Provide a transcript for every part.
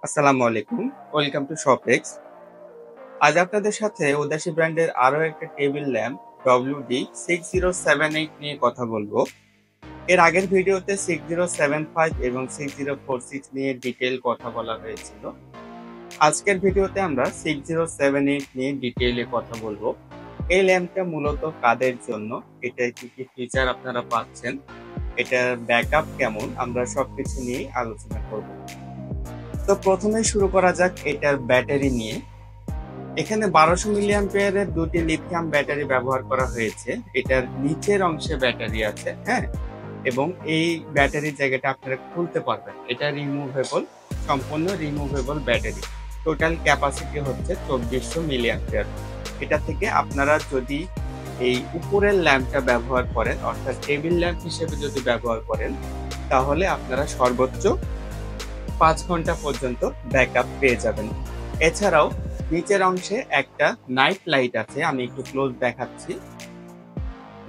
আসসালামু আলাইকুম। Welcome to Shopex. আজ আপনাদের সাথে উদাসী ব্র্যান্ডের আরো একটা টেবিল ল্যাম্প WD6078 নিয়ে কথা বলবো। এর আগের ভিডিওতে 6075 এবং 6046 নিয়ে ডিটেইল কথা বলা হয়েছিল। আজকের ভিডিওতে আমরা 6078 নিয়ে ডিটেইলে কথা বলবো। এই ল্যাম্পটা মূলত কাদের জন্য, এটার কি কি ফিচার আপনারা পাচ্ছেন, এটার ব্যাকআপ কেমন, আমরা সবকিছু নিয়ে আলোচনা করব। তো প্রথমে শুরু করা যাক এটার ব্যাটারি নিয়ে। এখানে 1200 মিলি অ্যাম্পিয়ারের দুটি লিথিয়াম ব্যাটারি ব্যবহার করা হয়েছে। এটার নিচের অংশে ব্যাটারি আছে, হ্যাঁ, এবং এই ব্যাটারির জায়গাটা আপনারা খুলতে পারবেন। এটা রিমুভেবল, সম্পূর্ণ রিমুভেবল ব্যাটারি। টোটাল ক্যাপাসিটি হচ্ছে 2400 মিলি অ্যাম্পিয়ার। এটা থেকে আপনারা যদি এই উপরের ল্যাম্পটা ব্যবহার করেন, অর্থাৎ টেবিল ল্যাম্প হিসেবে যদি ব্যবহার করেন, তাহলে আপনারা সর্বোচ্চ 5 ঘন্টা পর্যন্ত ব্যাকআপ পেয়ে যাবেন। এছাড়াও নিচের অংশে একটা নাইট লাইট আছে, আমি একটু ক্লোজ দেখাচ্ছি।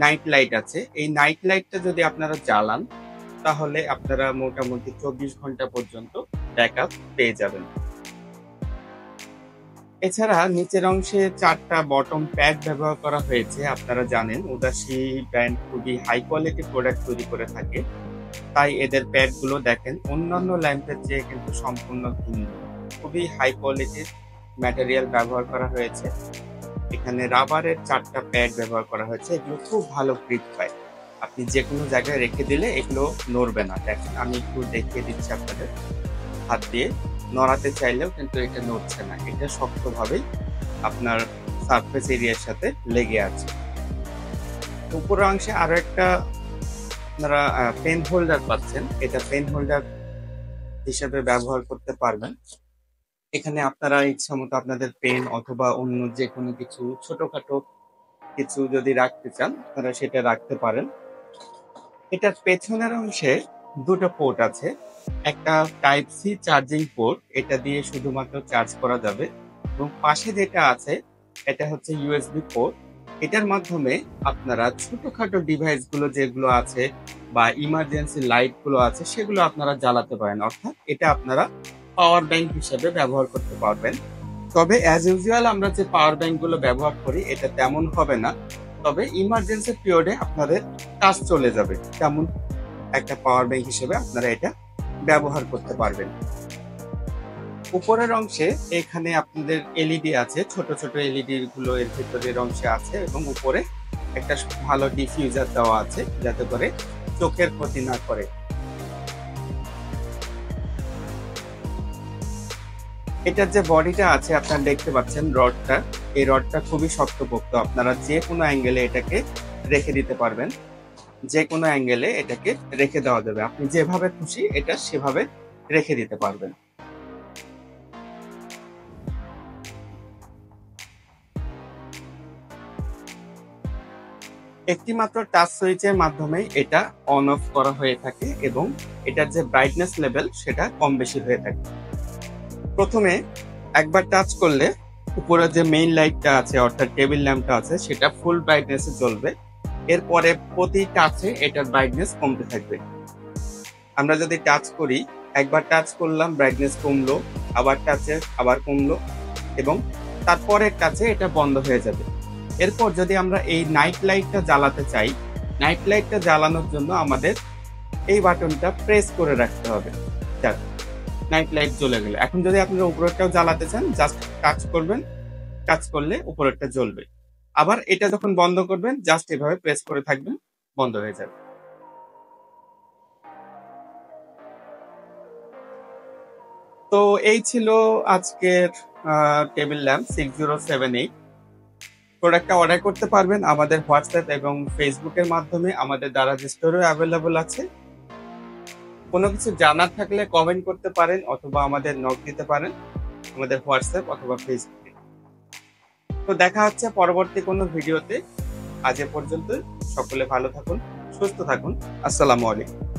নাইট লাইট আছে, এই নাইট লাইটটা যদি আপনারা জ্বালান তাহলে আপনারা মোটামুটি 24 ঘন্টা পর্যন্ত ব্যাকআপ পেয়ে যাবেন। এছাড়া নিচের অংশে 4টা বটম প্যাড ব্যবহার করা হয়েছে। আপনারা জানেন উদাসী ব্র্যান্ড খুবই হাই কোয়ালিটি প্রোডাক্ট তৈরি করে থাকে, তাই এদের প্যাডগুলো দেখেন অন্যান্য ল্যাম্পের চেয়ে কিন্তু সম্পূর্ণ ভিন্ন। খুবই হাই কোয়ালিটির ম্যাটেরিয়াল ব্যবহার করা হয়েছে। এখানে রাবারের 4টা প্যাড ব্যবহার করা হয়েছে। এগুলো খুব ভালো গ্রিপ পায়, আপনি যে কোনো জায়গায় রেখে দিলে এগুলো নড়বে না। দেখেন আমি একটু দেখিয়ে দিচ্ছি আপনাদের, হাত দিয়ে নড়াতে চাইলেও কিন্তু এটা নড়ছে না, এটা শক্তভাবেই আপনার সারফেস এরিয়ার সাথে লেগে আছে। উপরের অংশে আরো একটা আপনারা পেন হোল্ডার পাচ্ছেন। এটা পেন হোল্ডার হিসেবে ব্যবহার করতে পারবেন। এখানে আপনারা ইচ্ছা মতো আপনাদের পেন অথবা অন্য যে কোনো কিছু ছোটখাটো কিছু যদি রাখতে চান তারা সেটা রাখতে পারেন। এটার পেছনের অংশে দুটো পোর্ট আছে। একটা টাইপ সি চার্জিং পোর্ট, এটা দিয়ে শুধুমাত্র চার্জ করা যাবে, এবং পাশে যেটা আছে এটা হচ্ছে ইউএসবি পোর্ট। এটার মাধ্যমে আপনারা ছোটখাটো ডিভাইস গুলো যেগুলো আছে বা ইমার্জেন্সি লাইট গুলো আছে সেগুলো আপনারা জ্বালাতে পারেন, অর্থাৎ এটা আপনারা পাওয়ার ব্যাংক হিসেবে ব্যবহার করতে পারবেন। তবে অ্যাজ ইউজুয়াল আমরা যে পাওয়ার ব্যাংক গুলো ব্যবহার করি এটা তেমন হবে না, তবে ইমার্জেন্সি পিরিয়ডে আপনাদের কাজ চলে যাবে, তেমন একটা পাওয়ার ব্যাংক হিসেবে আপনারা এটা ব্যবহার করতে পারবেন। উপরের অংশে এখানে আপনাদের এলইডি আছে, ছোট ছোট এলইডি গুলো এর ভিতরের অংশে আছে, এবং উপরে একটা ভালো ডিফিউজার দেওয়া আছে যাতে করে চোখের ক্ষতি না করে। এটার যে বডিটা আছে আপনারা দেখতে পাচ্ছেন, রডটা, এই রডটা খুবই শক্তপোক্ত। আপনারা যে কোনো অ্যাঙ্গেলে এটাকে রেখে দিতে পারবেন, যে কোনো অ্যাঙ্গেলে এটাকে রেখে দেওয়া যাবে, আপনি যেভাবে খুশি এটা সেভাবে রেখে দিতে পারবেন। একটি মাত্র টাচ সুইচের মাধ্যমে এটা অন অফ করা হয়ে থাকে, এবং এটার যে ব্রাইটনেস লেভেল সেটা কম বেশি হয়ে থাকে। প্রথমে একবার টাচ করলে উপরে যে মেইন লাইটটা আছে অর্থাৎ টেবিল ল্যাম্পটা আছে সেটা ফুল ব্রাইটনেসে জ্বলবে। এরপরে প্রতি টাচে এটার ব্রাইটনেস কমতে থাকবে। আমরা যদি টাচ করি, একবার টাচ করলাম ব্রাইটনেস কমলো, আবার টাচে আবার কমলো, এবং তারপরের টাচে এটা বন্ধ হয়ে যাবে। এরপর যদি আমরা এই নাইট লাইটটা জ্বালাতে চাই, নাইট লাইটটা জ্বালানোর জন্য আমাদের এই বাটনটা প্রেস করে রাখতে হবে। নাইট লাইট জ্বলে গেলে, এখন যদি আপনারা উপরেরটাও জ্বালাতে চান জাস্ট টাচ করবেন, টাচ করলে উপরেরটা জ্বলবে। আবার এটা যখন বন্ধ করবেন জাস্ট এভাবে প্রেস করে থাকবেন, বন্ধ হয়ে যাবে। তো এই ছিল আজকের টেবিল ল্যাম্প 6078। প্রোডাক্টটা অর্ডার করতে পারবেন আমাদের হোয়াটসঅ্যাপ এবং ফেসবুকের মাধ্যমে। আমাদের দারাজ স্টোরেও অ্যাভেলেবল আছে। কোনো কিছু জানার থাকলে কমেন্ট করতে পারেন অথবা আমাদের নক দিতে পারেন আমাদের হোয়াটসঅ্যাপ অথবা ফেসবুকে। তো দেখা হচ্ছে পরবর্তী কোনো ভিডিওতে। আজ এ পর্যন্ত, সকলে ভালো থাকুন, সুস্থ থাকুন। আসসালামু আলাইকুম।